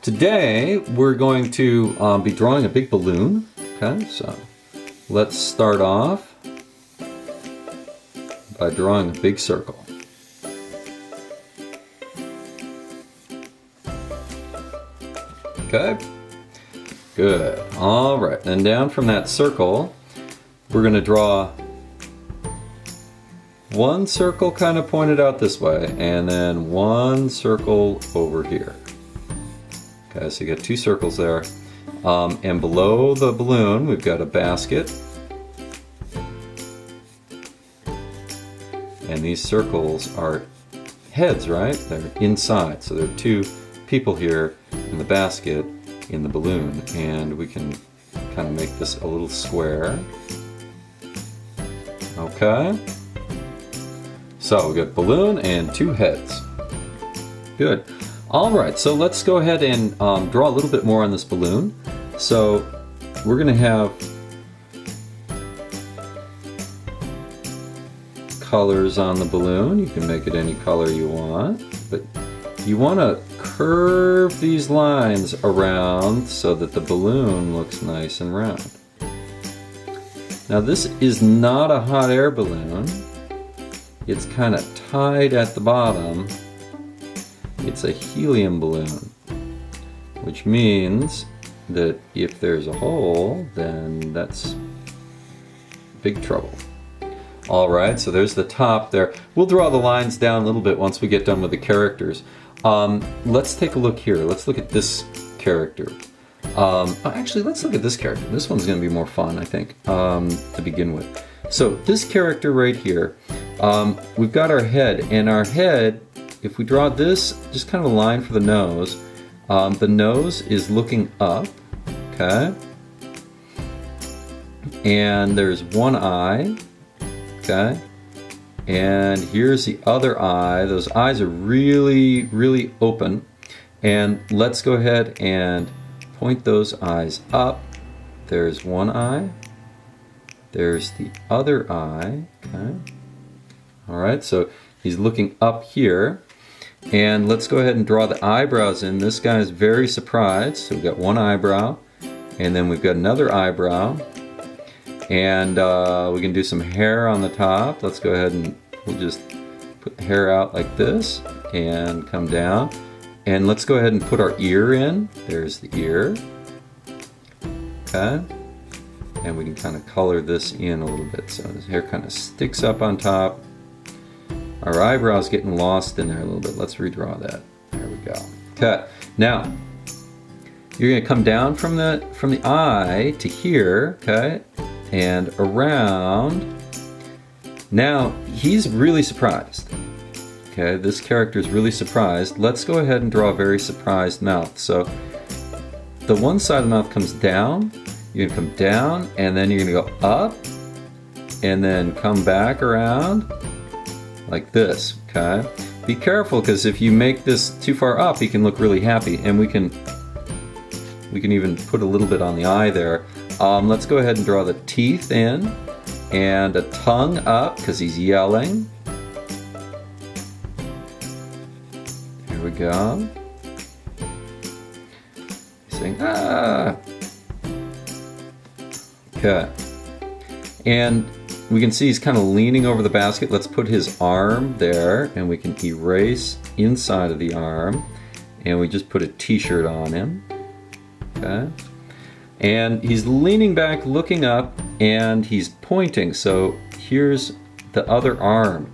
Today we're going to be drawing a big balloon. Okay, so let's start off by drawing a big circle. Okay, good. All right, and down from that circle, we're going to draw one circle kind of pointed out this way, and then one circle over here. Okay, so you got two circles there. And below the balloon, we've got a basket. And these circles are heads, right? They're inside. So there are two people here in the basket in the balloon. And we can kind of make this a little square. Okay. So we got balloon and two heads. Good. All right, so let's go ahead and draw a little bit more on this balloon. So we're going to have colors on the balloon. You can make it any color you want, but you want to curve these lines around so that the balloon looks nice and round. Now this is not a hot air balloon. It's kind of tied at the bottom. It's a helium balloon, which means that if there's a hole, then that's big trouble. All right, so there's the top there. We'll draw the lines down a little bit once we get done with the characters. Let's take a look here. Let's look at this character. Actually, let's look at this character. This one's going to be more fun, I think, to begin with. So this character right here, we've got our head, and our head, if we draw this, just kind of a line for the nose is looking up, okay? And there's one eye, okay? And here's the other eye. Those eyes are really, really open. And let's go ahead and point those eyes up. There's one eye. There's the other eye, okay? All right, so he's looking up here. And let's go ahead and draw the eyebrows in. This guy is very surprised. So we've got one eyebrow, and then we've got another eyebrow. And we can do some hair on the top. Let's go ahead and we'll just put the hair out like this and come down. And let's go ahead and put our ear in. There's the ear. Okay. And we can kind of color this in a little bit. So his hair kind of sticks up on top. Our eyebrow's getting lost in there a little bit. Let's redraw that. There we go. Okay. Now, you're going to come down from the eye to here, okay, and around. Now, he's really surprised. Okay, this character is really surprised. Let's go ahead and draw a very surprised mouth. So, the one side of the mouth comes down. You're going to come down, and then you're going to go up, and then come back around. Like this, okay? Be careful, because if you make this too far up, he can look really happy, and we can even put a little bit on the eye there. Let's go ahead and draw the teeth in, and a tongue up, because he's yelling. There we go. He's saying, ah! Okay. And we can see he's kind of leaning over the basket. Let's put his arm there, and we can erase inside of the arm, and we just put a t-shirt on him. Okay. And he's leaning back, looking up, and he's pointing. So here's the other arm.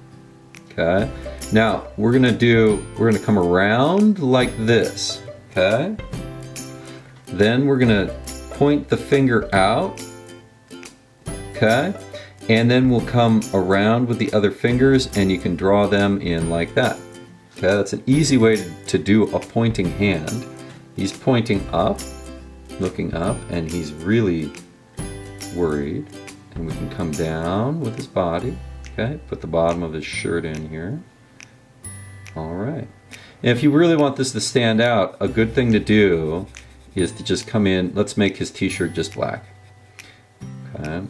Okay. Now we're gonna come around like this. Okay. Then we're gonna point the finger out. Okay. And then we'll come around with the other fingers, and you can draw them in like that. Okay, that's an easy way to do a pointing hand. He's pointing up, looking up, and he's really worried. And we can come down with his body. Okay, put the bottom of his shirt in here. All right. And if you really want this to stand out, a good thing to do is to just come in. Let's make his t-shirt just black. Okay.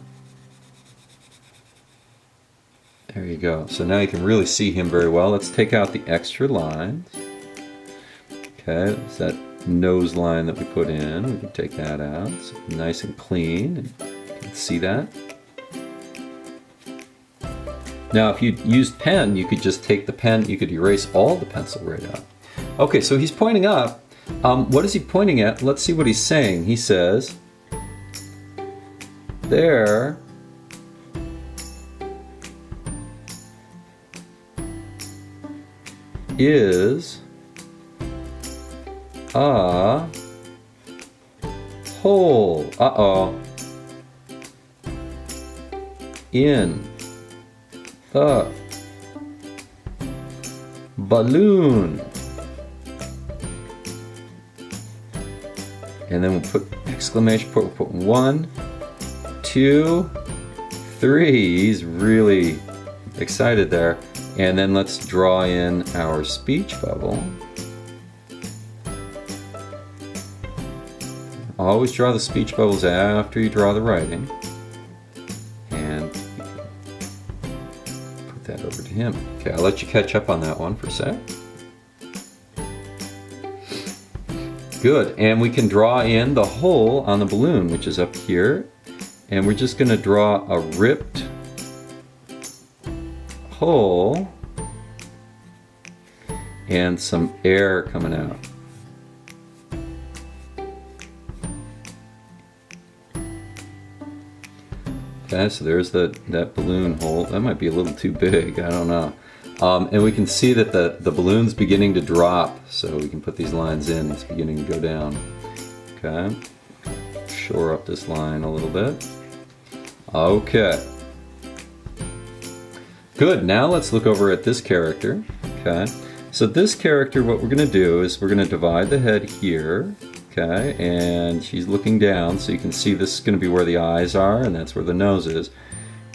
There you go. So now you can really see him very well. Let's take out the extra lines. Okay, is that nose line that we put in. We can take that out. It's nice and clean. And you can see that. Now, if you used pen, you could just take the pen, you could erase all the pencil right out. Okay, so he's pointing up. What is he pointing at? Let's see what he's saying. He says, there is a hole. Uh-oh. In the balloon. And then we'll put exclamation point. We'll put 1, 2, 3. He's really excited there. And then let's draw in our speech bubble. Always draw the speech bubbles after you draw the writing. And put that over to him. Okay, I'll let you catch up on that one for a sec. Good, and we can draw in the hole on the balloon, which is up here. And we're just gonna draw a ripped hole and some air coming out. Okay, so there's that balloon hole. That might be a little too big, I don't know. And we can see that the balloon's beginning to drop, so we can put these lines in. It's beginning to go down. Okay, shore up this line a little bit. Okay. Good, now let's look over at this character. Okay, so this character, what we're gonna do is we're gonna divide the head here. Okay, and she's looking down, so you can see this is gonna be where the eyes are, and that's where the nose is.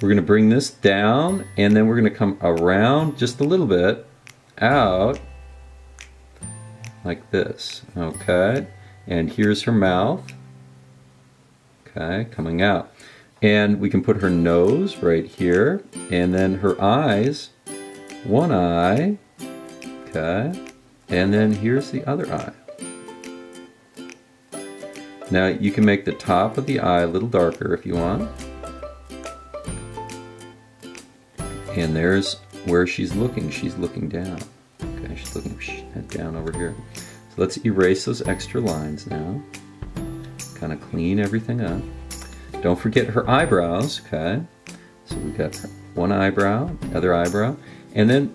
We're going to bring this down, and then we're going to come around just a little bit out like this. Okay, and here's her mouth. Okay, coming out. And we can put her nose right here, and then her eyes, one eye. Okay, and then here's the other eye. Now you can make the top of the eye a little darker if you want. And there's where she's looking. She's looking down. Okay, she's looking head down over here. So let's erase those extra lines now. Kind of clean everything up. Don't forget her eyebrows, okay? So we've got one eyebrow, other eyebrow. And then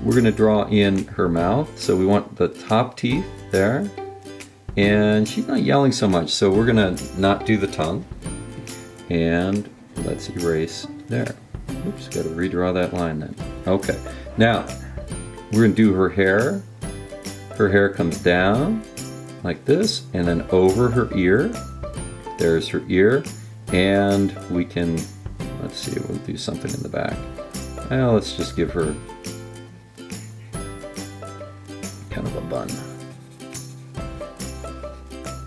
we're going to draw in her mouth. So we want the top teeth there. And she's not yelling so much, so we're going to not do the tongue. And let's erase there. Oops, got to redraw that line then. Okay, now we're going to do her hair. Her hair comes down like this and then over her ear. There's her ear. And we can, let's see, we'll do something in the back. Well, let's just give her kind of a bun.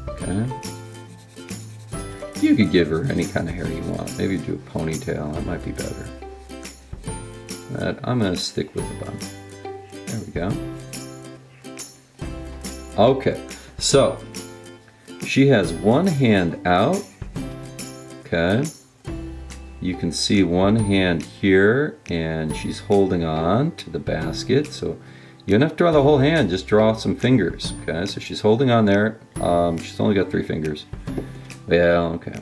Okay. You could give her any kind of hair you want. Maybe do a ponytail, that might be better. But I'm going to stick with the bun. There we go. Okay, so she has one hand out. Okay. You can see one hand here, and she's holding on to the basket. So you don't have to draw the whole hand, just draw some fingers. Okay, so she's holding on there. She's only got 3 fingers. Well, okay.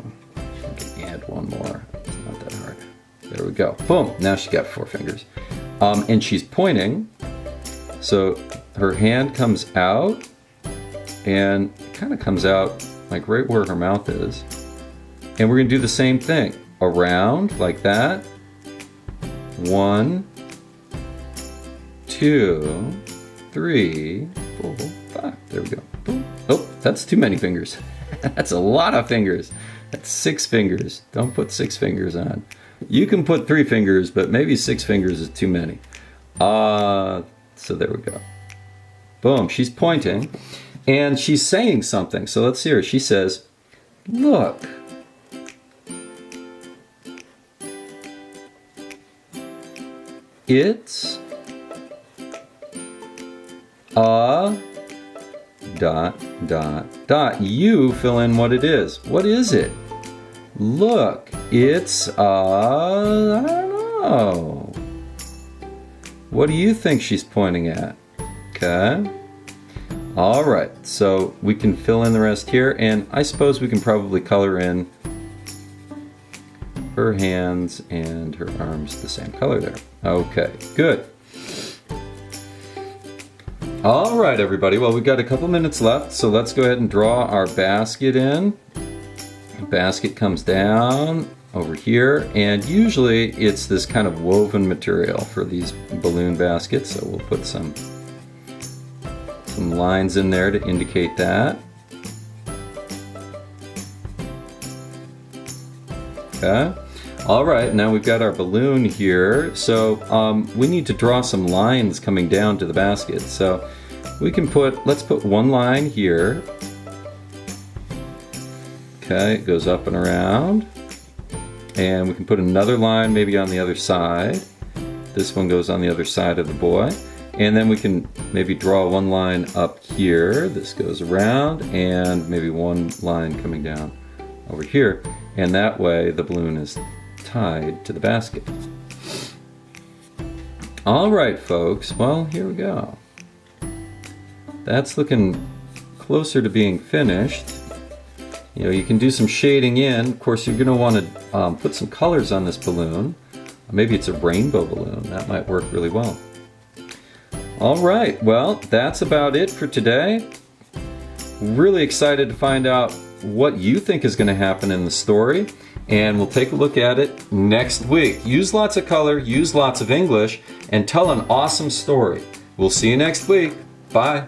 Add one more. It's not that hard. There we go. Boom. Now she's got 4 fingers. And she's pointing. So her hand comes out and it kind of comes out like right where her mouth is. And we're going to do the same thing. Around like that. 1, 2, 3, 4, 5. There we go. Boom. Oh, that's too many fingers. That's a lot of fingers. That's 6 fingers. Don't put 6 fingers on. You can put 3 fingers, but maybe 6 fingers is too many. So there we go. Boom, she's pointing and she's saying something. So let's hear her. She says, look. It's a dot, dot, dot. You fill in what it is. What is it? Look, it's, I don't know. What do you think she's pointing at? Okay. All right, so we can fill in the rest here, and I suppose we can probably color in her hands and her arms the same color there. Okay, good. All right, everybody. Well, we've got a couple minutes left, so let's go ahead and draw our basket in. The basket comes down over here, and usually it's this kind of woven material for these balloon baskets, so we'll put some lines in there to indicate that. Okay. All right, now we've got our balloon here. So we need to draw some lines coming down to the basket. So we can let's put one line here. Okay, it goes up and around. And we can put another line maybe on the other side. This one goes on the other side of the boy. And then we can maybe draw one line up here. This goes around, and maybe one line coming down over here. And that way the balloon is tied to the basket. All right, folks. Well, here we go. That's looking closer to being finished. You know, you can do some shading in. Of course, you're going to want to put some colors on this balloon. Maybe it's a rainbow balloon. That might work really well. All right, well, that's about it for today. Really excited to find out what you think is going to happen in the story, and we'll take a look at it next week. Use lots of color, use lots of English, and tell an awesome story. We'll see you next week. Bye.